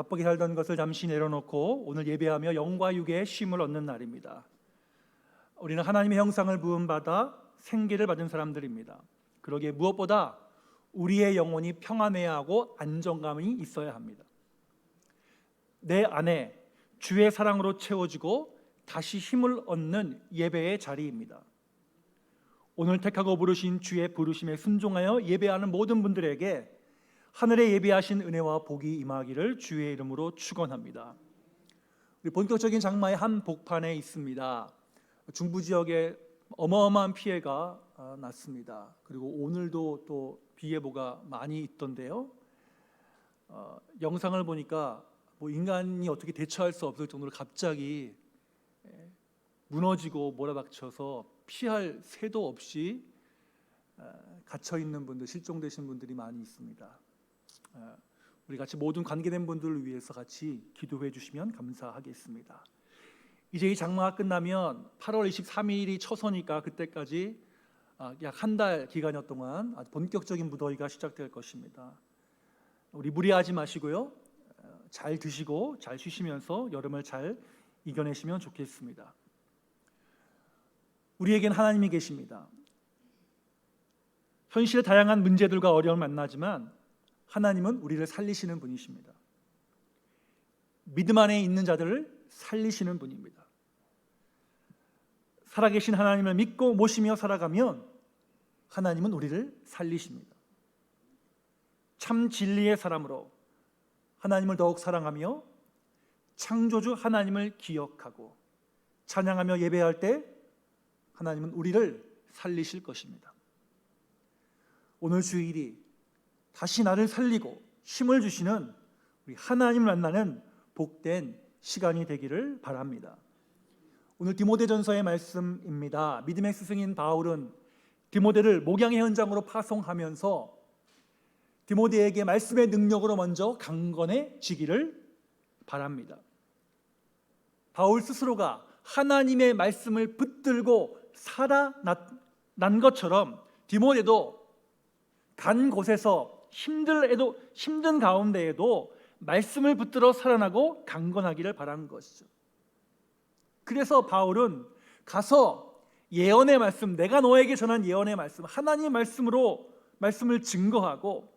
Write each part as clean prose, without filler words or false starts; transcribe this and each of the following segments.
바쁘게 살던 것을 잠시 내려놓고 오늘 예배하며 영과 육의 쉼을 얻는 날입니다. 우리는 하나님의 형상을 부음받아 생기를 받은 사람들입니다. 그러기에 무엇보다 우리의 영혼이 평안해야 하고 안정감이 있어야 합니다. 내 안에 주의 사랑으로 채워지고 다시 힘을 얻는 예배의 자리입니다. 오늘 택하고 부르신 주의 부르심에 순종하여 예배하는 모든 분들에게 하늘에 예비하신 은혜와 복이 임하기를 주의 이름으로 축원합니다. 우리 본격적인 장마의 한 복판에 있습니다. 중부 지역에 어마어마한 피해가 났습니다. 그리고 오늘도 또 비 예보가 많이 있던데요. 영상을 보니까 인간이 어떻게 대처할 수 없을 정도로 갑자기 무너지고 몰아닥쳐서 피할 새도 없이 갇혀 있는 분들, 실종되신 분들이 많이 있습니다. 우리 같이 모든 관계된 분들을 위해서 같이 기도해 주시면 감사하겠습니다. 이제 이 장마가 끝나면 8월 23일이 처서니까 그때까지 약 한 달 기간여 동안 아주 본격적인 무더위가 시작될 것입니다. 우리 무리하지 마시고요, 잘 드시고 잘 쉬시면서 여름을 잘 이겨내시면 좋겠습니다. 우리에겐 하나님이 계십니다. 현실의 다양한 문제들과 어려움을 만나지만 하나님은 우리를 살리시는 분이십니다. 믿음 안에 있는 자들을 살리시는 분입니다. 살아계신 하나님을 믿고 모시며 살아가면 하나님은 우리를 살리십니다. 참 진리의 사람으로 하나님을 더욱 사랑하며 창조주 하나님을 기억하고 찬양하며 예배할 때 하나님은 우리를 살리실 것입니다. 오늘 주일이 다시 나를 살리고 힘을 주시는 우리 하나님을 만나는 복된 시간이 되기를 바랍니다. 오늘 디모데전서의 말씀입니다. 믿음의 스승인 바울은 디모데를 목양의 현장으로 파송하면서 디모데에게 말씀의 능력으로 먼저 강건해지기를 바랍니다. 바울 스스로가 하나님의 말씀을 붙들고 살아난 것처럼 디모데도 간 곳에서 힘든 가운데에도 말씀을 붙들어 살아나고 강건하기를 바라는 것이죠. 그래서 바울은 가서 예언의 말씀, 내가 너에게 전한 예언의 말씀, 하나님의 말씀으로 말씀을 증거하고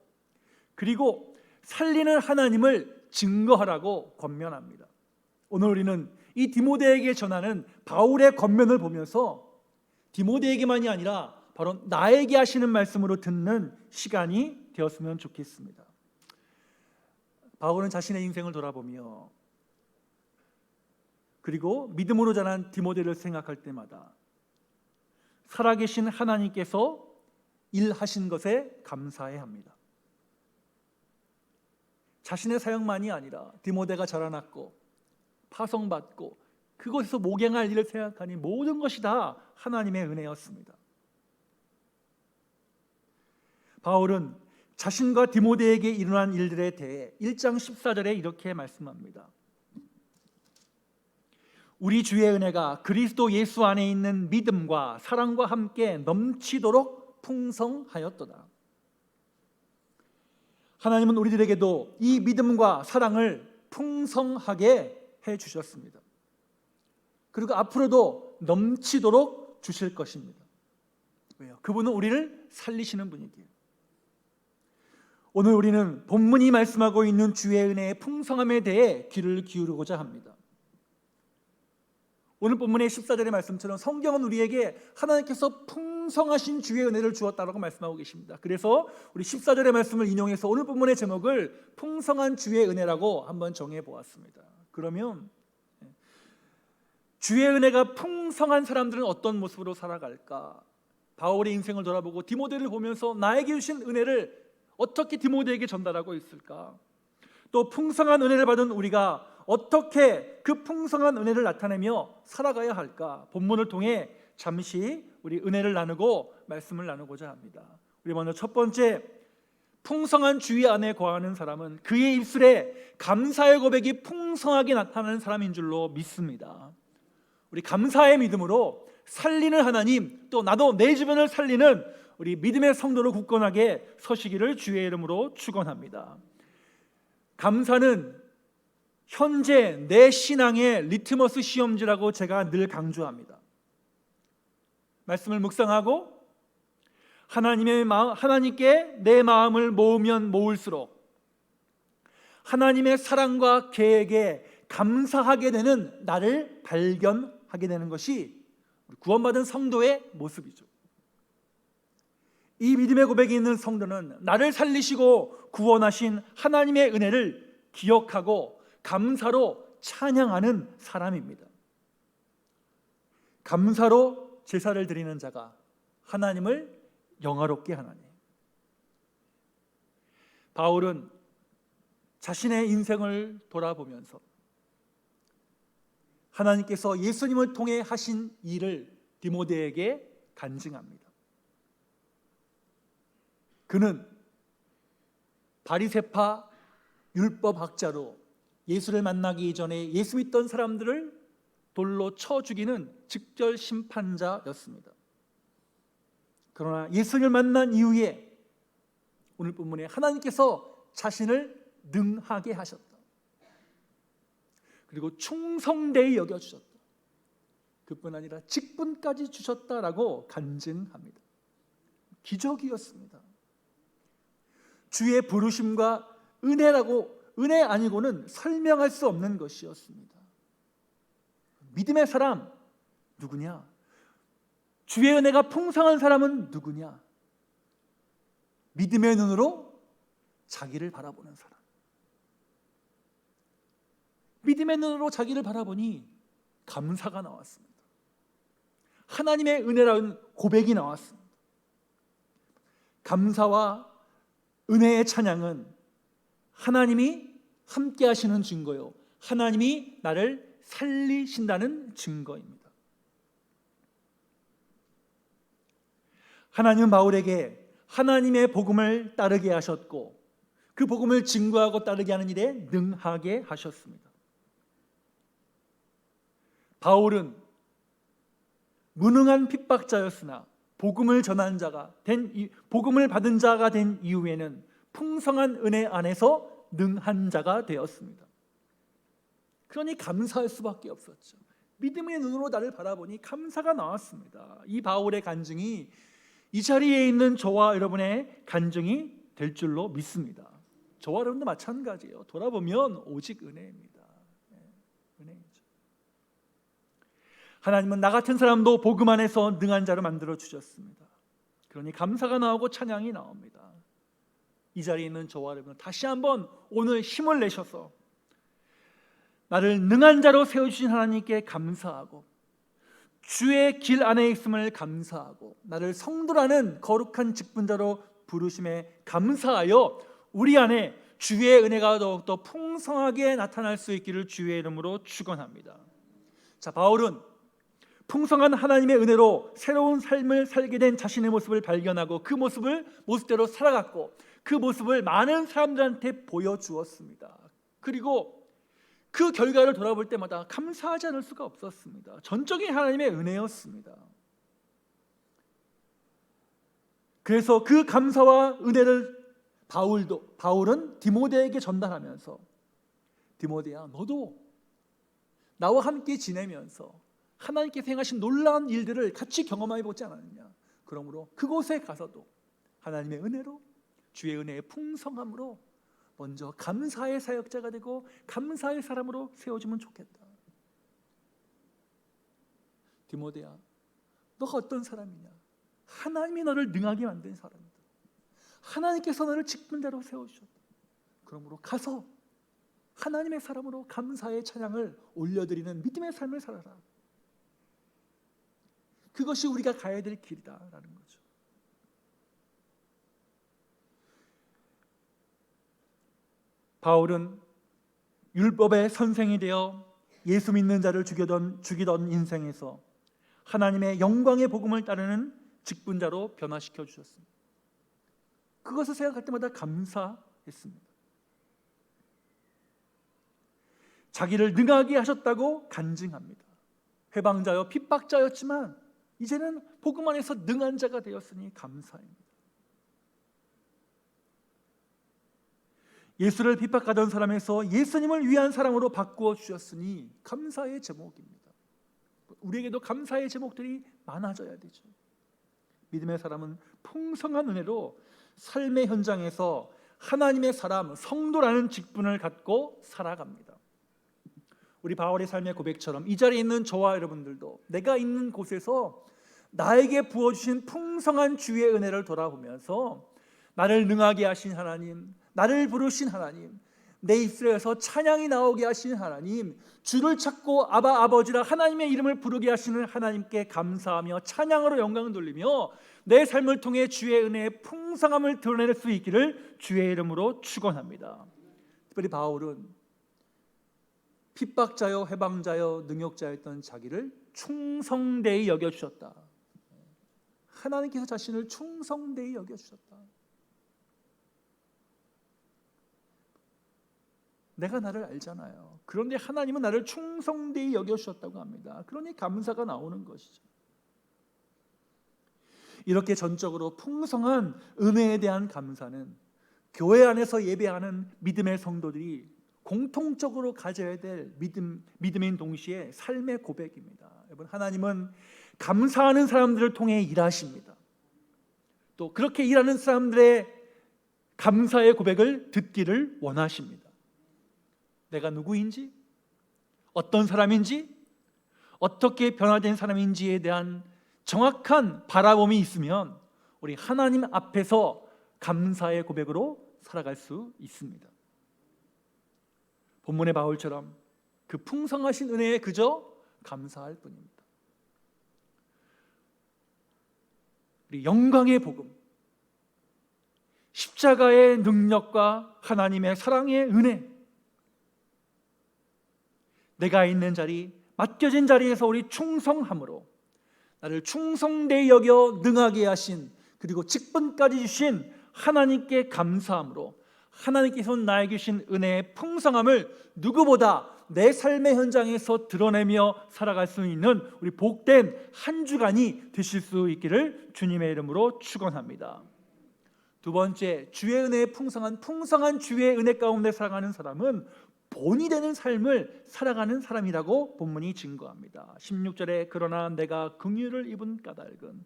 그리고 살리는 하나님을 증거하라고 권면합니다. 오늘 우리는 이 디모데에게 전하는 바울의 권면을 보면서 디모데에게만이 아니라 바로 나에게 하시는 말씀으로 듣는 시간이 되었으면 좋겠습니다. 바울은 자신의 인생을 돌아보며 그리고 믿음으로 자란 디모데를 생각할 때마다 살아계신 하나님께서 일하신 것에 감사해야 합니다. 자신의 사역만이 아니라 디모데가 자라났고 파송받고 그곳에서 목양할 일을 생각하니 모든 것이 다 하나님의 은혜였습니다. 바울은 자신과 디모데에게 일어난 일들에 대해 1장 14절에 이렇게 말씀합니다. 우리 주의 은혜가 그리스도 예수 안에 있는 믿음과 사랑과 함께 넘치도록 풍성하였도다. 하나님은 우리들에게도 이 믿음과 사랑을 풍성하게 해주셨습니다. 그리고 앞으로도 넘치도록 주실 것입니다. 왜요? 그분은 우리를 살리시는 분이기에. 오늘 우리는 본문이 말씀하고 있는 주의 은혜의 풍성함에 대해 귀를 기울이고자 합니다. 오늘 본문의 14절의 말씀처럼 성경은 우리에게 하나님께서 풍성하신 주의 은혜를 주었다고 말씀하고 계십니다. 그래서 우리 14절의 말씀을 인용해서 오늘 본문의 제목을 풍성한 주의 은혜라고 한번 정해 보았습니다. 그러면 주의 은혜가 풍성한 사람들은 어떤 모습으로 살아갈까? 바울의 인생을 돌아보고 디모데를 보면서 나에게 주신 은혜를 어떻게 디모데에게 전달하고 있을까? 또 풍성한 은혜를 받은 우리가 어떻게 그 풍성한 은혜를 나타내며 살아가야 할까? 본문을 통해 잠시 우리 은혜를 나누고 말씀을 나누고자 합니다. 우리 먼저 첫 번째, 풍성한 주의 안에 거하는 사람은 그의 입술에 감사의 고백이 풍성하게 나타나는 사람인 줄로 믿습니다. 우리 감사의 믿음으로 살리는 하나님, 또 나도 내 주변을 살리는 우리 믿음의 성도로 굳건하게 서시기를 주의 이름으로 축원합니다. 감사는 현재 내 신앙의 리트머스 시험지라고 제가 늘 강조합니다. 말씀을 묵상하고 하나님께 내 마음을 모으면 모을수록 하나님의 사랑과 계획에 감사하게 되는 나를 발견하게 되는 것이 구원받은 성도의 모습이죠. 이 믿음의 고백이 있는 성도는 나를 살리시고 구원하신 하나님의 은혜를 기억하고 감사로 찬양하는 사람입니다. 감사로 제사를 드리는 자가 하나님을 영화롭게 하나니. 바울은 자신의 인생을 돌아보면서 하나님께서 예수님을 통해 하신 일을 디모데에게 간증합니다. 그는 바리새파 율법학자로 예수를 만나기 이전에 예수 믿던 사람들을 돌로 쳐 죽이는 즉절 심판자였습니다. 그러나 예수님을 만난 이후에 오늘 본문에 하나님께서 자신을 능하게 하셨다. 그리고 충성되이 여겨주셨다. 그뿐 아니라 직분까지 주셨다라고 간증합니다. 기적이었습니다. 주의 부르심과 은혜 아니고는 설명할 수 없는 것이었습니다. 믿음의 사람 누구냐? 주의 은혜가 풍성한 사람은 누구냐? 믿음의 눈으로 자기를 바라보는 사람. 믿음의 눈으로 자기를 바라보니 감사가 나왔습니다. 하나님의 은혜라는 고백이 나왔습니다. 감사와 은혜의 찬양은 하나님이 함께 하시는 증거요, 하나님이 나를 살리신다는 증거입니다. 하나님은 바울에게 하나님의 복음을 따르게 하셨고 그 복음을 증거하고 따르게 하는 일에 능하게 하셨습니다. 바울은 무능한 핍박자였으나 복음을 받은 자가 된 이후에는 풍성한 은혜 안에서 능한 자가 되었습니다. 그러니 감사할 수밖에 없었죠. 믿음의 눈으로 나를 바라보니 감사가 나왔습니다. 이 바울의 간증이 이 자리에 있는 저와 여러분의 간증이 될 줄로 믿습니다. 저와 여러분도 마찬가지예요. 돌아보면 오직 은혜입니다. 은혜이죠. 하나님은 나 같은 사람도 복음 안에서 능한 자로 만들어 주셨습니다. 그러니 감사가 나오고 찬양이 나옵니다. 이 자리에 있는 저와 여러분 다시 한번 오늘 힘을 내셔서 나를 능한 자로 세워주신 하나님께 감사하고 주의 길 안에 있음을 감사하고 나를 성도라는 거룩한 직분자로 부르심에 감사하여 우리 안에 주의 은혜가 더욱더 풍성하게 나타날 수 있기를 주의 이름으로 축원합니다. 자, 바울은 풍성한 하나님의 은혜로 새로운 삶을 살게 된 자신의 모습을 발견하고 그 모습대로 살아갔고 그 모습을 많은 사람들한테 보여주었습니다. 그리고 그 결과를 돌아볼 때마다 감사하지 않을 수가 없었습니다. 전적인 하나님의 은혜였습니다. 그래서 그 감사와 은혜를 바울은 디모데에게 전달하면서 디모데야, 너도 나와 함께 지내면서 하나님께서 행하신 놀라운 일들을 같이 경험해 보지 않았느냐. 그러므로 그곳에 가서도 하나님의 은혜로 주의 은혜의 풍성함으로 먼저 감사의 사역자가 되고 감사의 사람으로 세워지면 좋겠다. 디모데야, 너가 어떤 사람이냐? 하나님이 너를 능하게 만든 사람이다. 하나님께서 너를 직분자로 세워주셨다. 그러므로 가서 하나님의 사람으로 감사의 찬양을 올려드리는 믿음의 삶을 살아라. 그것이 우리가 가야 될 길이다라는 거죠. 바울은 율법의 선생이 되어 예수 믿는 자를 죽이던 인생에서 하나님의 영광의 복음을 따르는 직분자로 변화시켜 주셨습니다. 그것을 생각할 때마다 감사했습니다. 자기를 능하게 하셨다고 간증합니다. 회방자여 핍박자였지만 이제는 복음 안에서 능한 자가 되었으니 감사합니다. 예수를 핍박하던 사람에서 예수님을 위한 사람으로 바꾸어 주셨으니 감사의 제목입니다. 우리에게도 감사의 제목들이 많아져야 되죠. 믿음의 사람은 풍성한 은혜로 삶의 현장에서 하나님의 사람, 성도라는 직분을 갖고 살아갑니다. 우리 바울의 삶의 고백처럼 이 자리에 있는 저와 여러분들도 내가 있는 곳에서 나에게 부어주신 풍성한 주의 은혜를 돌아보면서 나를 능하게 하신 하나님, 나를 부르신 하나님, 내 입술에서 찬양이 나오게 하신 하나님, 주를 찾고 아바 아버지라 하나님의 이름을 부르게 하시는 하나님께 감사하며 찬양으로 영광을 돌리며 내 삶을 통해 주의 은혜의 풍성함을 드러낼 수 있기를 주의 이름으로 축원합니다. 특별히 바울은 핍박자여 해방자여 능욕자였던 자기를 충성되이 여겨주셨다. 하나님께서 자신을 충성되이 여겨주셨다. 내가 나를 알잖아요. 그런데 하나님은 나를 충성되이 여겨주셨다고 합니다. 그러니 감사가 나오는 것이죠. 이렇게 전적으로 풍성한 은혜에 대한 감사는 교회 안에서 예배하는 믿음의 성도들이 공통적으로 가져야 될 믿음인 동시에 삶의 고백입니다. 여러분, 하나님은 감사하는 사람들을 통해 일하십니다. 또 그렇게 일하는 사람들의 감사의 고백을 듣기를 원하십니다. 내가 누구인지, 어떤 사람인지, 어떻게 변화된 사람인지에 대한 정확한 바라봄이 있으면 우리 하나님 앞에서 감사의 고백으로 살아갈 수 있습니다. 본문의 바울처럼 그 풍성하신 은혜에 그저 감사할 뿐입니다. 우리 영광의 복음, 십자가의 능력과 하나님의 사랑의 은혜, 내가 있는 자리, 맡겨진 자리에서 우리 충성함으로 나를 충성되이 여겨 능하게 하신, 그리고 직분까지 주신 하나님께 감사함으로 하나님께서 나에게 주신 은혜의 풍성함을 누구보다 내 삶의 현장에서 드러내며 살아갈 수 있는 우리 복된 한 주간이 되실 수 있기를 주님의 이름으로 축원합니다. 두 번째, 주의 은혜의 풍성한 주의 은혜 가운데 살아가는 사람은 본이 되는 삶을 살아가는 사람이라고 본문이 증거합니다. 16절에 그러나 내가 긍휼을 입은 까닭은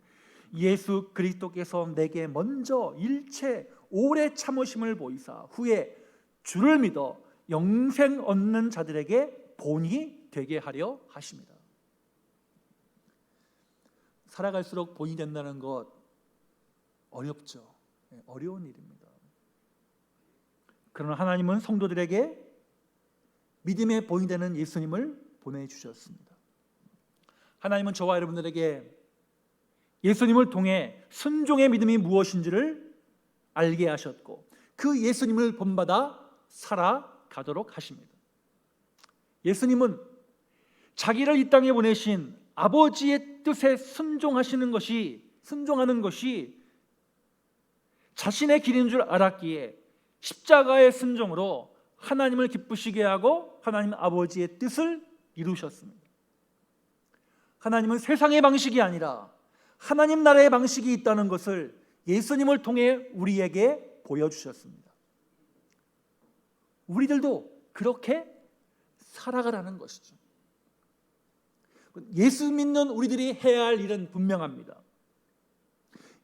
예수 그리스도께서 내게 먼저 일체 오래 참으심을 보이사 후에 주를 믿어 영생 얻는 자들에게 본이 되게 하려 하십니다. 살아갈수록 본이 된다는 것 어렵죠. 어려운 일입니다. 그러나 하나님은 성도들에게 믿음의 본이 되는 예수님을 보내주셨습니다. 하나님은 저와 여러분들에게 예수님을 통해 순종의 믿음이 무엇인지를 알게 하셨고 그 예수님을 본받아 살아가도록 하십니다. 예수님은 자기를 이 땅에 보내신 아버지의 뜻에 순종하는 것이 자신의 길인 줄 알았기에 십자가의 순종으로 하나님을 기쁘시게 하고 하나님 아버지의 뜻을 이루셨습니다. 하나님은 세상의 방식이 아니라 하나님 나라의 방식이 있다는 것을 예수님을 통해 우리에게 보여주셨습니다. 우리들도 그렇게 살아가라는 것이죠. 예수 믿는 우리들이 해야 할 일은 분명합니다.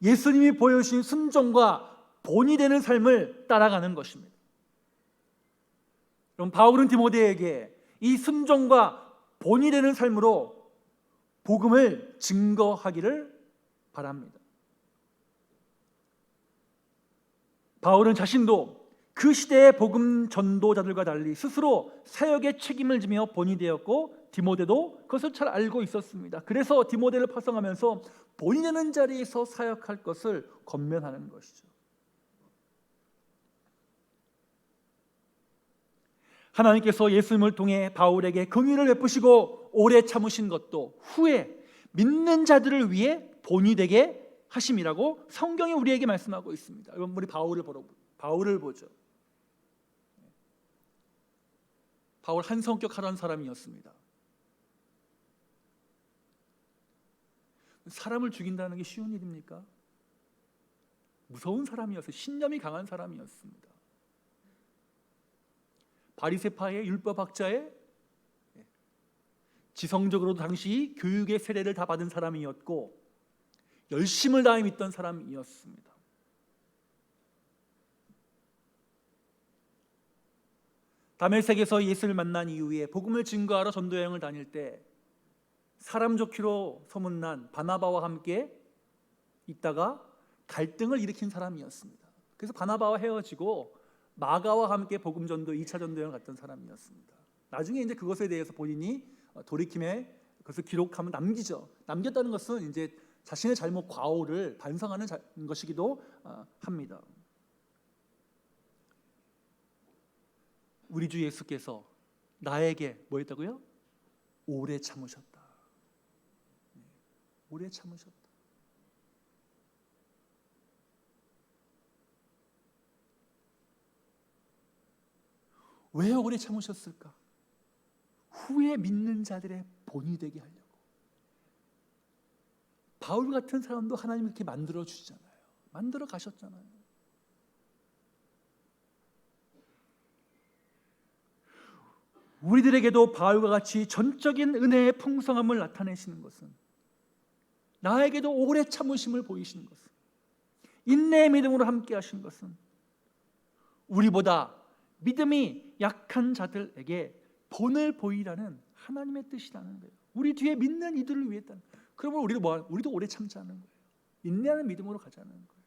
예수님이 보여주신 순종과 본이 되는 삶을 따라가는 것입니다. 그럼 바울은 디모데에게 이 순종과 본이 되는 삶으로 복음을 증거하기를 바랍니다. 바울은 자신도 그 시대의 복음 전도자들과 달리 스스로 사역의 책임을 지며 본이 되었고 디모데도 그것을 잘 알고 있었습니다. 그래서 디모데를 파송하면서 본이 되는 자리에서 사역할 것을 권면하는 것이죠. 하나님께서 예수님을 통해 바울에게 긍휼을 베푸시고 오래 참으신 것도 후에 믿는 자들을 위해 본이 되게 하심이라고 성경이 우리에게 말씀하고 있습니다. 여러분, 우리 바울을 보죠. 바울 한 성격하던 사람이었습니다. 사람을 죽인다는 게 쉬운 일입니까? 무서운 사람이었어요. 신념이 강한 사람이었습니다. 바리새파의 율법학자의 지성적으로도 당시 교육의 세례를 다 받은 사람이었고 열심을 다해 믿던 사람이었습니다. 다메섹에서 예수를 만난 이후에 복음을 증거하러 전도 여행을 다닐 때 사람 좋기로 소문난 바나바와 함께 있다가 갈등을 일으킨 사람이었습니다. 그래서 바나바와 헤어지고 마가와 함께 복음 전도 2차 전도 여행을 갔던 사람이었습니다. 나중에 이제 그것에 대해서 본인이 돌이킴에 그것을 기록하면 남기죠. 남겼다는 것은 이제 자신의 잘못 과오를 반성하는 것이기도 합니다. 우리 주 예수께서 나에게 뭐 했다고요? 오래 참으셨다. 오래 참으셨다. 왜 오래 참으셨을까? 후에 믿는 자들의 본이 되게 하려고. 바울 같은 사람도 하나님 이렇게 만들어 주시잖아요. 만들어 가셨잖아요. 우리들에게도 바울과 같이 전적인 은혜의 풍성함을 나타내시는 것은, 나에게도 오래 참으심을 보이시는 것은, 인내의 믿음으로 함께 하신 것은 우리보다 믿음이 약한 자들에게 본을 보이라는 하나님의 뜻이라는 거예요. 우리 뒤에 믿는 이들을 위했다는 거예요. 그러면 우리도 오래 참자는 거예요. 인내하는 믿음으로 가자는 거예요.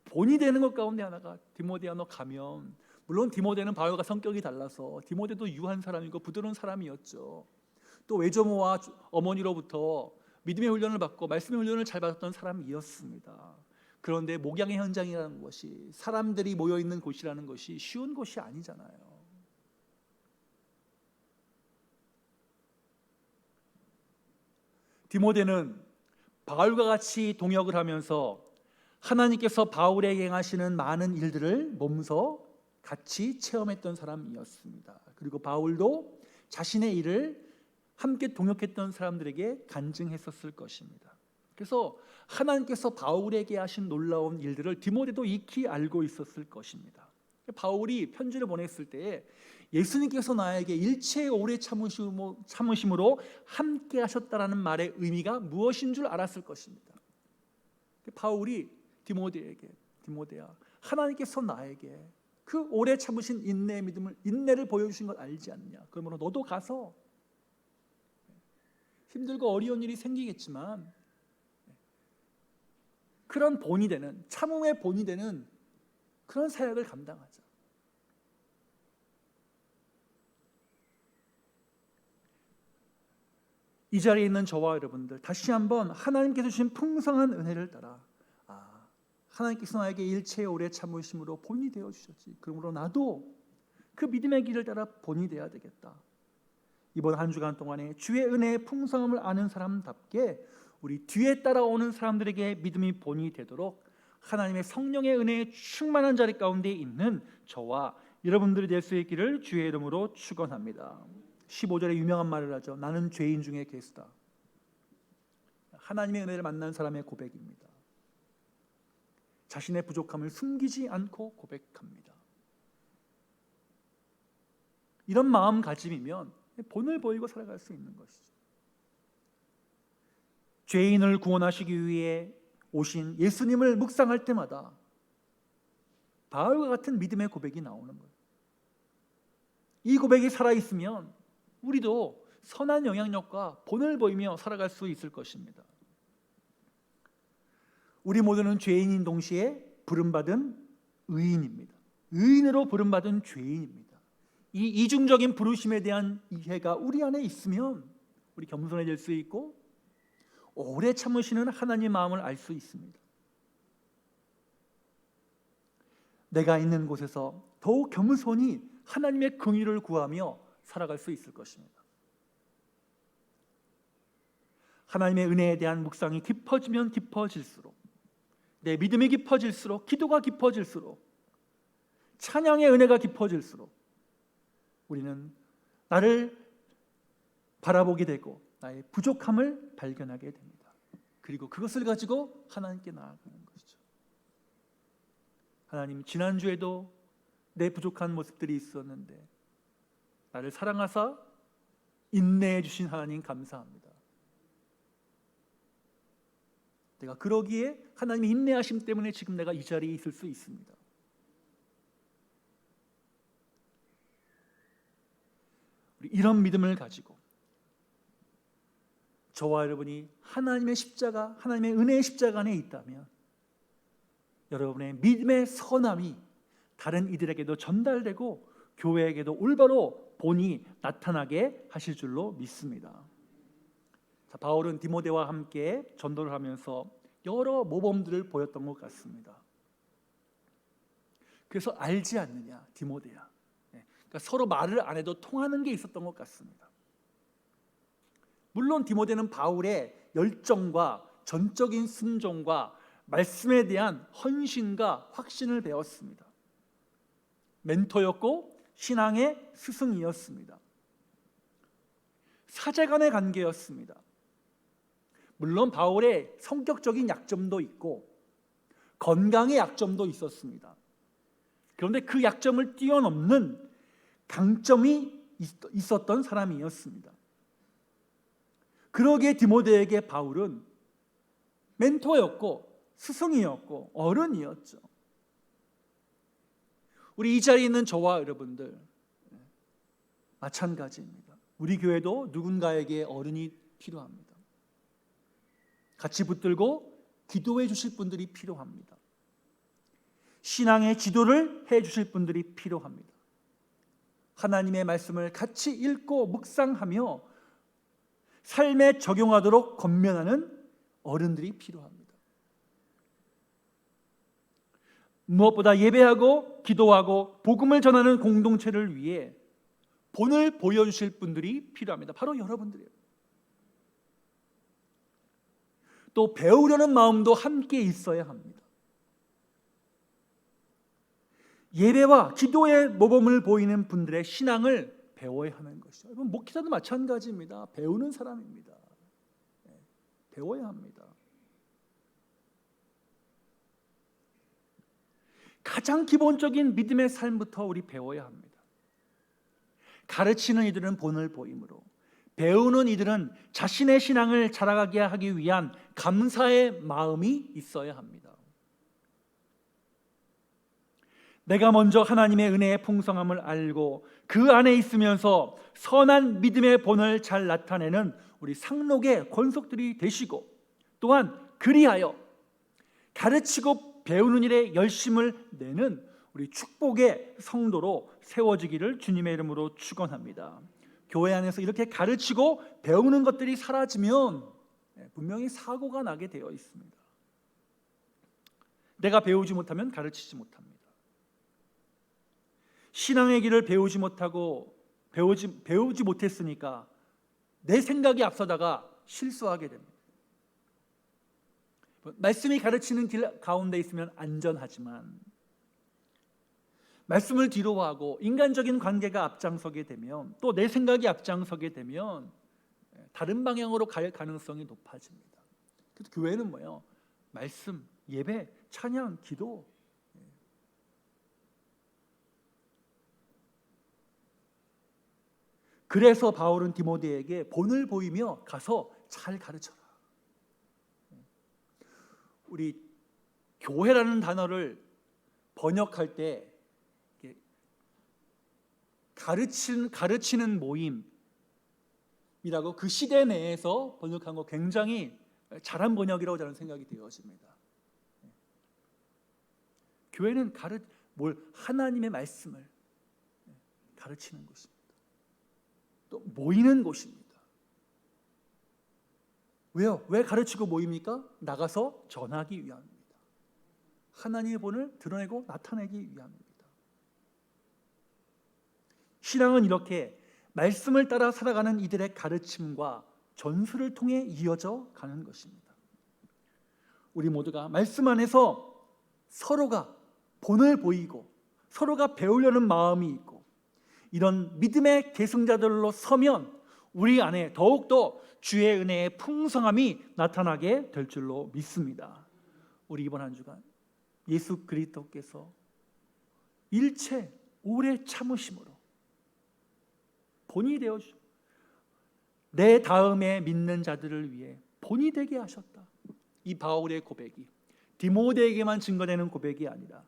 본이 되는 것 가운데 하나가 디모데야 너 가면, 물론 디모데는 바울과 성격이 달라서 디모데도 유한 사람이고 부드러운 사람이었죠. 또 외조모와 어머니로부터 믿음의 훈련을 받고 말씀의 훈련을 잘 받았던 사람이었습니다. 그런데 목양의 현장이라는 것이, 사람들이 모여있는 곳이라는 것이 쉬운 곳이 아니잖아요. 디모데는 바울과 같이 동역을 하면서 하나님께서 바울에게 행하시는 많은 일들을 몸소 같이 체험했던 사람이었습니다. 그리고 바울도 자신의 일을 함께 동역했던 사람들에게 간증했었을 것입니다. 그래서 하나님께서 바울에게 하신 놀라운 일들을 디모데도 익히 알고 있었을 것입니다. 바울이 편지를 보냈을 때 예수님께서 나에게 일체의 오래 참으심으로 함께 하셨다라는 말의 의미가 무엇인 줄 알았을 것입니다. 바울이 디모데야, 하나님께서 나에게 그 오래 참으신 인내의 믿음을, 인내를 보여주신 걸 알지 않냐? 그러므로 너도 가서 힘들고 어려운 일이 생기겠지만 그런 본이 되는, 참음의 본이 되는 그런 사역을 감당하자. 이 자리에 있는 저와 여러분들, 다시 한번 하나님께서 주신 풍성한 은혜를 따라 하나님께서 나에게 일체의 오래 참으심으로 본이 되어 주셨지. 그러므로 나도 그 믿음의 길을 따라 본이 되어야 되겠다. 이번 한 주간 동안에 주의 은혜의 풍성함을 아는 사람답게 우리 뒤에 따라오는 사람들에게 믿음이 본이 되도록 하나님의 성령의 은혜에 충만한 자리 가운데 있는 저와 여러분들이 될 수 있기를 주의 이름으로 축원합니다. 15절에 유명한 말을 하죠. 나는 죄인 중에 괴수다. 하나님의 은혜를 만난 사람의 고백입니다. 자신의 부족함을 숨기지 않고 고백합니다. 이런 마음가짐이면 본을 보이고 살아갈 수 있는 것이죠. 죄인을 구원하시기 위해 오신 예수님을 묵상할 때마다 바울과 같은 믿음의 고백이 나오는 거예요. 이 고백이 살아있으면 우리도 선한 영향력과 본을 보이며 살아갈 수 있을 것입니다. 우리 모두는 죄인인 동시에 부름받은 의인입니다. 의인으로 부름받은 죄인입니다. 이 이중적인 부르심에 대한 이해가 우리 안에 있으면 우리 겸손해질 수 있고 오래 참으시는 하나님의 마음을 알 수 있습니다. 내가 있는 곳에서 더욱 겸손히 하나님의 긍휼을 구하며 살아갈 수 있을 것입니다. 하나님의 은혜에 대한 묵상이 깊어지면 깊어질수록, 내 믿음이 깊어질수록, 기도가 깊어질수록, 찬양의 은혜가 깊어질수록 우리는 나를 바라보게 되고 나의 부족함을 발견하게 됩니다. 그리고 그것을 가지고 하나님께 나아가는 것이죠. 하나님, 지난주에도 내 부족한 모습들이 있었는데 나를 사랑하사 인내해 주신 하나님 감사합니다. 내가 그러기에 하나님의 인내하심 때문에 지금 내가 이 자리에 있을 수 있습니다. 우리 이런 믿음을 가지고 저와 여러분이 하나님의 십자가, 하나님의 은혜의 십자가 안에 있다면 여러분의 믿음의 선함이 다른 이들에게도 전달되고 교회에게도 올바로 본이 나타나게 하실 줄로 믿습니다. 자, 바울은 디모데와 함께 전도를 하면서 여러 모범들을 보였던 것 같습니다. 그래서 알지 않느냐 디모데야. 그러니까 서로 말을 안 해도 통하는 게 있었던 것 같습니다. 물론 디모데는 바울의 열정과 전적인 순종과 말씀에 대한 헌신과 확신을 배웠습니다. 멘토였고 신앙의 스승이었습니다. 사제간의 관계였습니다. 물론 바울의 성격적인 약점도 있고 건강의 약점도 있었습니다. 그런데 그 약점을 뛰어넘는 강점이 있었던 사람이었습니다. 그러기에 디모데에게 바울은 멘토였고 스승이었고 어른이었죠. 우리 이 자리에 있는 저와 여러분들 마찬가지입니다. 우리 교회도 누군가에게 어른이 필요합니다. 같이 붙들고 기도해 주실 분들이 필요합니다. 신앙의 지도를 해 주실 분들이 필요합니다. 하나님의 말씀을 같이 읽고 묵상하며 삶에 적용하도록 권면하는 어른들이 필요합니다. 무엇보다 예배하고 기도하고 복음을 전하는 공동체를 위해 본을 보여주실 분들이 필요합니다. 바로 여러분들이에요. 또 배우려는 마음도 함께 있어야 합니다. 예배와 기도의 모범을 보이는 분들의 신앙을 배워야 하는 것이죠. 여러분, 목회자도 마찬가지입니다. 배우는 사람입니다. 배워야 합니다. 가장 기본적인 믿음의 삶부터 우리 배워야 합니다. 가르치는 이들은 본을 보이므로, 배우는 이들은 자신의 신앙을 자라가게 하기 위한 감사의 마음이 있어야 합니다. 내가 먼저 하나님의 은혜의 풍성함을 알고 그 안에 있으면서 선한 믿음의 본을 잘 나타내는 우리 상록의 권속들이 되시고, 또한 그리하여 가르치고 배우는 일에 열심을 내는 우리 축복의 성도로 세워지기를 주님의 이름으로 축원합니다. 교회 안에서 이렇게 가르치고 배우는 것들이 사라지면 분명히 사고가 나게 되어 있습니다. 내가 배우지 못하면 가르치지 못합니다. 신앙의 길을 배우지 못하고 배우지 못했으니까 내 생각이 앞서다가 실수하게 됩니다. 말씀이 가르치는 길 가운데 있으면 안전하지만 말씀을 뒤로하고 인간적인 관계가 앞장서게 되면, 또 내 생각이 앞장서게 되면 다른 방향으로 갈 가능성이 높아집니다. 그래서 교회는 뭐예요? 말씀, 예배, 찬양, 기도. 그래서 바울은 디모데에게 본을 보이며 가서 잘 가르쳐라. 우리 교회라는 단어를 번역할 때 가르치는 모임이라고 그 시대 내에서 번역한 거 굉장히 잘한 번역이라고 저는 생각이 되어집니다. 교회는 하나님의 말씀을 가르치는 곳입니다. 또 모이는 곳입니다. 왜요? 왜 가르치고 모입니까? 나가서 전하기 위함입니다. 하나님의 본을 드러내고 나타내기 위함입니다. 신앙은 이렇게 말씀을 따라 살아가는 이들의 가르침과 전수를 통해 이어져 가는 것입니다. 우리 모두가 말씀 안에서 서로가 본을 보이고 서로가 배우려는 마음이 있고 이런 믿음의 계승자들로 서면 우리 안에 더욱더 주의 은혜의 풍성함이 나타나게 될 줄로 믿습니다. 우리 이번 한 주간 예수 그리스도께서 일체 오래 참으심으로 본이 되어주시고 내 다음에 믿는 자들을 위해 본이 되게 하셨다. 이 바울의 고백이 디모데에게만 증거되는 고백이 아니라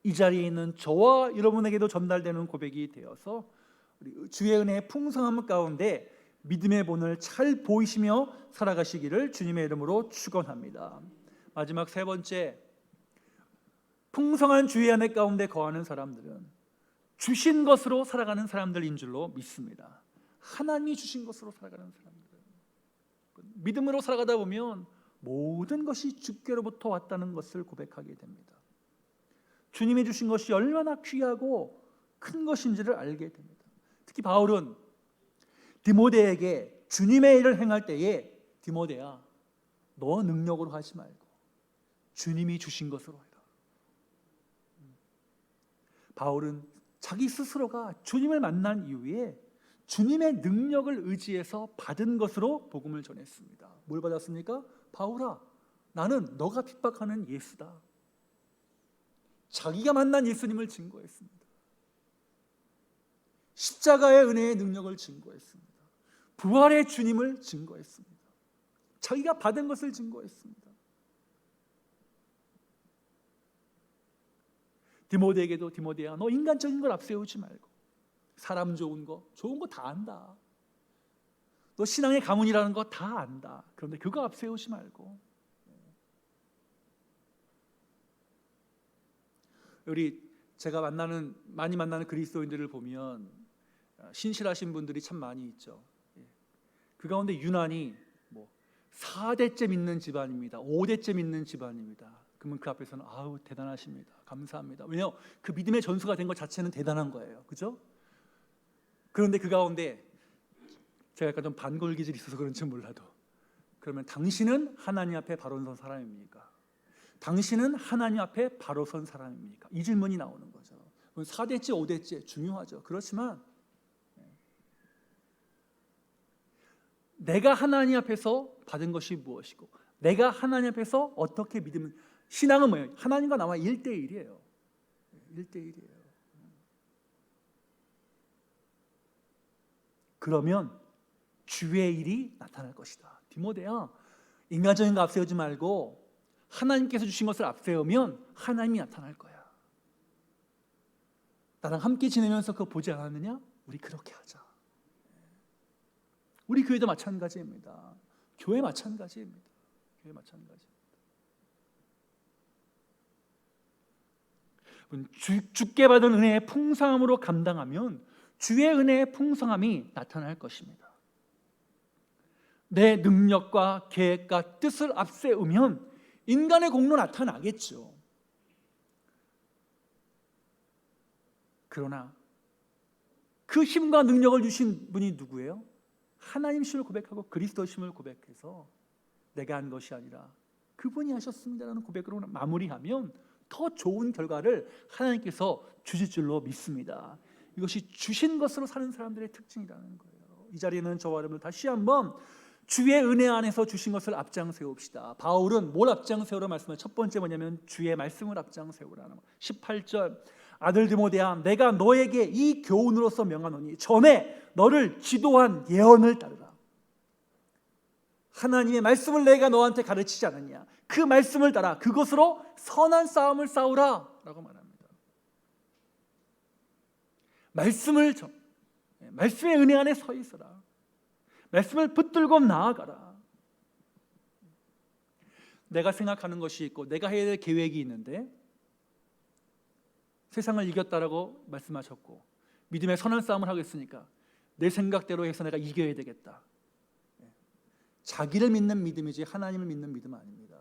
이 자리에 있는 저와 여러분에게도 전달되는 고백이 되어서 우리 주의 은혜의 풍성함 가운데 믿음의 본을 잘 보이시며 살아가시기를 주님의 이름으로 축원합니다. 마지막 세 번째, 풍성한 주의 은혜 가운데 거하는 사람들은 주신 것으로 살아가는 사람들인 줄로 믿습니다. 하나님이 주신 것으로 살아가는 사람들, 믿음으로 살아가다 보면 모든 것이 주께로부터 왔다는 것을 고백하게 됩니다. 주님이 주신 것이 얼마나 귀하고 큰 것인지를 알게 됩니다. 특히 바울은 디모데에게 주님의 일을 행할 때에 디모데야, 너 능력으로 하지 말고 주님이 주신 것으로 해라. 바울은 자기 스스로가 주님을 만난 이후에 주님의 능력을 의지해서 받은 것으로 복음을 전했습니다. 뭘 받았습니까? 바울아, 나는 너가 핍박하는 예수다. 자기가 만난 예수님을 증거했습니다. 십자가의 은혜의 능력을 증거했습니다. 부활의 주님을 증거했습니다. 자기가 받은 것을 증거했습니다. 디모데에게도 디모데야, 너 인간적인 걸 앞세우지 말고 사람 좋은 거 다 안다. 너 신앙의 가문이라는 거 다 안다. 그런데 그거 앞세우지 말고. 우리 제가 많이 만나는 그리스도인들을 보면 신실하신 분들이 참 많이 있죠. 그 가운데 유난히 4대째 믿는 집안입니다. 5대째 믿는 집안입니다. 그러면 그 앞에서는 아우 대단하십니다. 감사합니다. 왜냐하면 그 믿음의 전수가 된 것 자체는 대단한 거예요. 그죠? 그런데 그 가운데 제가 약간 좀 반골 기질이 있어서 그런지 몰라도, 그러면 당신은 하나님 앞에 바로 선 사람입니까? 당신은 하나님 앞에 바로 선 사람입니까? 이 질문이 나오는 거죠. 4대째 5대째 중요하죠. 그렇지만 내가 하나님 앞에서 받은 것이 무엇이고 내가 하나님 앞에서 어떻게 믿으면, 신앙은 뭐예요? 하나님과 나와 1대1이에요. 1대1이에요. 그러면 주의 일이 나타날 것이다. 디모데야, 인간적인 거 앞세우지 말고 하나님께서 주신 것을 앞세우면 하나님이 나타날 거야. 나랑 함께 지내면서 그거 보지 않았느냐? 우리 그렇게 하자. 우리 교회도 마찬가지입니다. 교회 마찬가지입니다. 교회 마찬가지입니다. 주께 받은 은혜의 풍성함으로 감당하면 주의 은혜의 풍성함이 나타날 것입니다. 내 능력과 계획과 뜻을 앞세우면 인간의 공로 나타나겠죠. 그러나 그 힘과 능력을 주신 분이 누구예요? 하나님 심을 고백하고 그리스도 심을 고백해서 내가 한 것이 아니라 그분이 하셨습니다라는 고백으로 마무리하면 더 좋은 결과를 하나님께서 주실 줄로 믿습니다. 이것이 주신 것으로 사는 사람들의 특징이라는 거예요. 이 자리에는 저와 여러분 다시 한번 주의 은혜 안에서 주신 것을 앞장 세웁시다. 바울은 뭘 앞장 세우라 말씀하세요? 첫 번째 뭐냐면 주의 말씀을 앞장 세우라는 거. 18절, 아들 디모데야, 내가 너에게 이 교훈으로서 명하노니 전에 너를 지도한 예언을 따르라. 하나님의 말씀을 내가 너한테 가르치지 않았냐? 그 말씀을 따라 그것으로 선한 싸움을 싸우라 라고 말합니다. 말씀의 은혜 안에 서 있어라. 말씀을 붙들고 나아가라. 내가 생각하는 것이 있고 내가 해야 될 계획이 있는데 세상을 이겼다라고 말씀하셨고 믿음의 선한 싸움을 하겠으니까 내 생각대로 해서 내가 이겨야 되겠다. 자기를 믿는 믿음이지 하나님을 믿는 믿음은 아닙니다.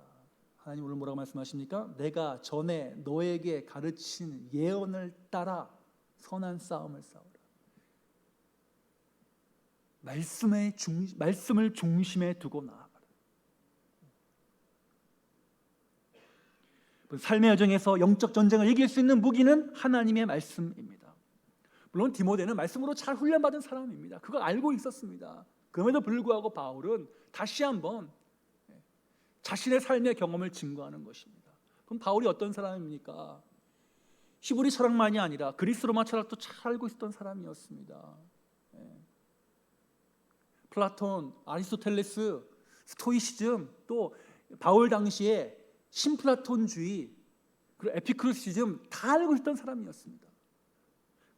하나님 오늘 뭐라고 말씀하십니까? 내가 전에 너에게 가르친 예언을 따라 선한 싸움을 싸우라. 말씀을 중심에 두고 나아가라. 삶의 여정에서 영적 전쟁을 이길 수 있는 무기는 하나님의 말씀입니다. 물론 디모데는 말씀으로 잘 훈련받은 사람입니다. 그걸 알고 있었습니다. 그럼에도 불구하고 바울은 다시 한번 자신의 삶의 경험을 증거하는 것입니다. 그럼 바울이 어떤 사람입니까? 히브리 철학만이 아니라 그리스 로마 철학도 잘 알고 있었던 사람이었습니다. 플라톤, 아리스토텔레스, 스토이시즘, 또 바울 당시에 신플라톤주의, 그리고 에피쿠르시즘 다 알고 있던 사람이었습니다.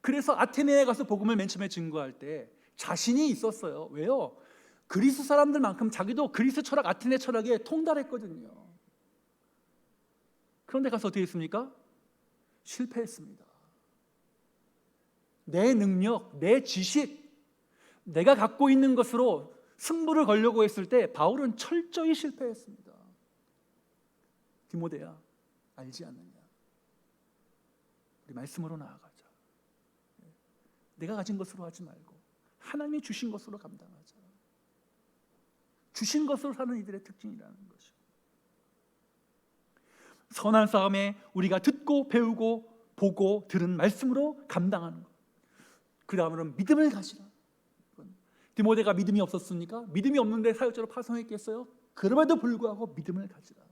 그래서 아테네에 가서 복음을 맨 처음에 증거할 때 자신이 있었어요. 왜요? 그리스 사람들만큼 자기도 그리스 철학, 아테네 철학에 통달했거든요. 그런데 가서 어떻게 했습니까? 실패했습니다. 내 능력, 내 지식, 내가 갖고 있는 것으로 승부를 걸려고 했을 때 바울은 철저히 실패했습니다. 디모데야, 알지 않느냐? 우리 말씀으로 나아가자. 내가 가진 것으로 하지 말고 하나님이 주신 것으로 감당하자. 주신 것으로 사는 이들의 특징이라는 것이죠. 선한 싸움에 우리가 듣고 배우고 보고 들은 말씀으로 감당하는 것. 그 다음으로는 믿음을 가지라. 디모데가 믿음이 없었습니까? 믿음이 없는데 사역자로 파송했겠어요? 그럼에도 불구하고 믿음을 가지라.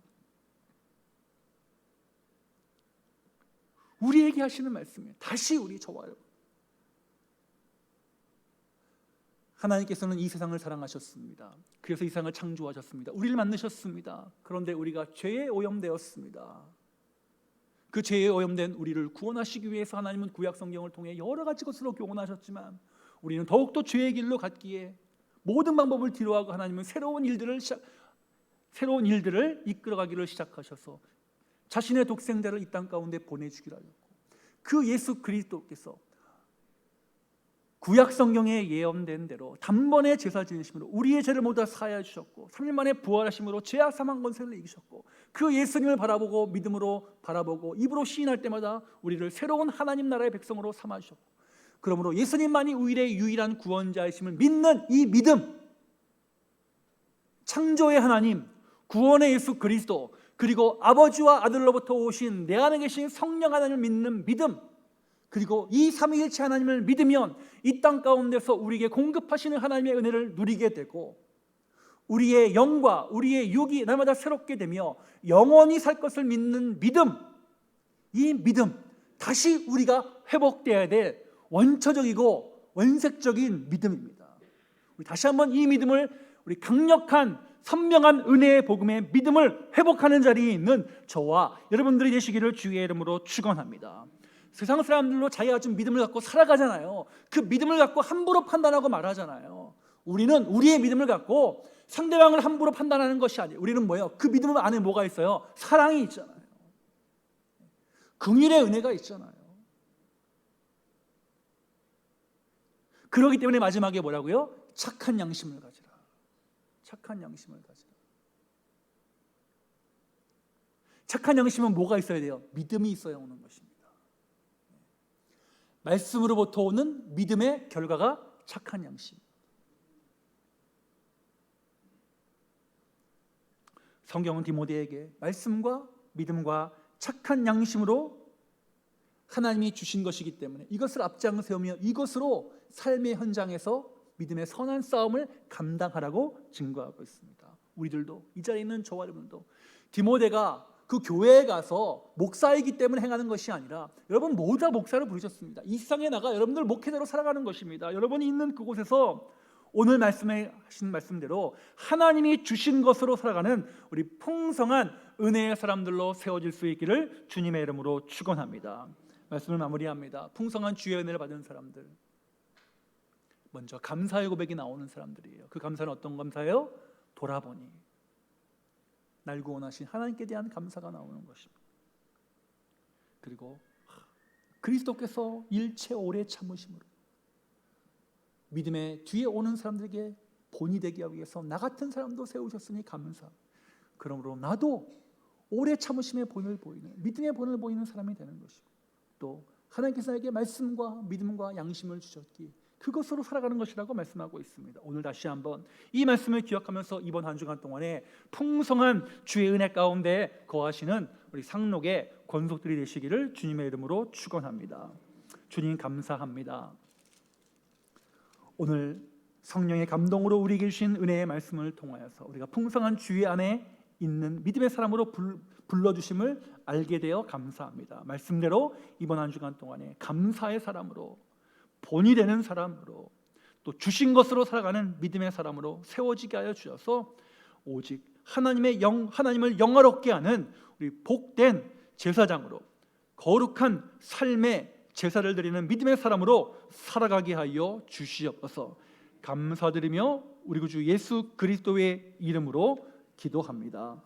우리에게 하시는 말씀이에요. 다시 우리 저와 여러분, 하나님께서는 이 세상을 사랑하셨습니다. 그래서 이 세상을 창조하셨습니다. 우리를 만드셨습니다. 그런데 우리가 죄에 오염되었습니다. 그 죄에 오염된 우리를 구원하시기 위해서 하나님은 구약 성경을 통해 여러 가지 것으로 교훈하셨지만 우리는 더욱더 죄의 길로 갔기에 모든 방법을 뒤로하고 하나님은 새로운 일들을 이끌어가기를 시작하셔서 자신의 독생자를 이 땅 가운데 보내주기로 하셨고, 그 예수 그리스도께서 구약 성경에 예언된 대로 단번에 제사 지으심으로 우리의 죄를 모두 사하여 주셨고 3일 만에 부활하심으로 죄악 사망 권세를 이기셨고, 그 예수님을 바라보고 믿음으로 바라보고 입으로 시인할 때마다 우리를 새로운 하나님 나라의 백성으로 삼아 주셨고, 그러므로 예수님만이 우리의 유일한 구원자이심을 믿는 이 믿음, 창조의 하나님, 구원의 예수 그리스도, 그리고 아버지와 아들로부터 오신 내 안에 계신 성령 하나님을 믿는 믿음, 그리고 이 삼위일체 하나님을 믿으면 이 땅 가운데서 우리에게 공급하시는 하나님의 은혜를 누리게 되고 우리의 영과 우리의 육이 날마다 새롭게 되며 영원히 살 것을 믿는 믿음, 이 믿음, 다시 우리가 회복되어야 될 원초적이고 원색적인 믿음입니다. 우리 다시 한번 이 믿음을, 우리 강력한 선명한 은혜의 복음의 믿음을 회복하는 자리에 있는 저와 여러분들이 되시기를 주의 이름으로 축원합니다. 세상 사람들로 자기가 좀 믿음을 갖고 살아가잖아요. 그 믿음을 갖고 함부로 판단하고 말하잖아요. 우리는 우리의 믿음을 갖고 상대방을 함부로 판단하는 것이 아니에요. 우리는 뭐예요? 그 믿음 안에 뭐가 있어요? 사랑이 있잖아요. 긍휼의 은혜가 있잖아요. 그렇기 때문에 마지막에 뭐라고요? 착한 양심을 가지라. 착한 양심을 가지라. 착한 양심은 뭐가 있어야 돼요? 믿음이 있어야 오는 것입니다. 말씀으로부터 오는 믿음의 결과가 착한 양심. 성경은 디모데에게 말씀과 믿음과 착한 양심으로 하나님이 주신 것이기 때문에 이것을 앞장 세우며 이것으로 삶의 현장에서 믿음의 선한 싸움을 감당하라고 증거하고 있습니다. 우리들도, 이 자리에 있는 저와 여러분도 디모데가 그 교회에 가서 목사이기 때문에 행하는 것이 아니라, 여러분 모두 다 목사를 부르셨습니다. 이 세상에 나가 여러분들 목회자로 살아가는 것입니다. 여러분이 있는 그곳에서 오늘 말씀에 하신 말씀대로 하나님이 주신 것으로 살아가는 우리 풍성한 은혜의 사람들로 세워질 수 있기를 주님의 이름으로 축원합니다. 말씀을 마무리합니다. 풍성한 주의 은혜를 받은 사람들, 먼저 감사의 고백이 나오는 사람들이에요. 그 감사는 어떤 감사예요? 돌아보니 날 구원하신 하나님께 대한 감사가 나오는 것입니다. 그리고 그리스도께서 일체 오래 참으심으로 믿음의 뒤에 오는 사람들에게 본이 되게 하기 위해서 나 같은 사람도 세우셨으니 감사. 그러므로 나도 오래 참으심의 본을 보이는, 믿음의 본을 보이는 사람이 되는 것이고, 또 하나님께서 나에게 말씀과 믿음과 양심을 주셨기에 그것으로 살아가는 것이라고 말씀하고 있습니다. 오늘 다시 한번 이 말씀을 기억하면서 이번 한 주간 동안에 풍성한 주의 은혜 가운데 거하시는 우리 상록의 권속들이 되시기를 주님의 이름으로 축원합니다. 주님 감사합니다. 오늘 성령의 감동으로 우리에게 주신 은혜의 말씀을 통하여서 우리가 풍성한 주의 안에 있는 믿음의 사람으로 불러주심을 알게 되어 감사합니다. 말씀대로 이번 한 주간 동안에 감사의 사람으로, 본이 되는 사람으로, 또 주신 것으로 살아가는 믿음의 사람으로 세워지게 하여 주셔서 오직 하나님을 영화롭게 하는 우리 복된 제사장으로, 거룩한 삶의 제사를 드리는 믿음의 사람으로 살아가게 하여 주시옵소서. 감사드리며 우리 구주 예수 그리스도의 이름으로 기도합니다.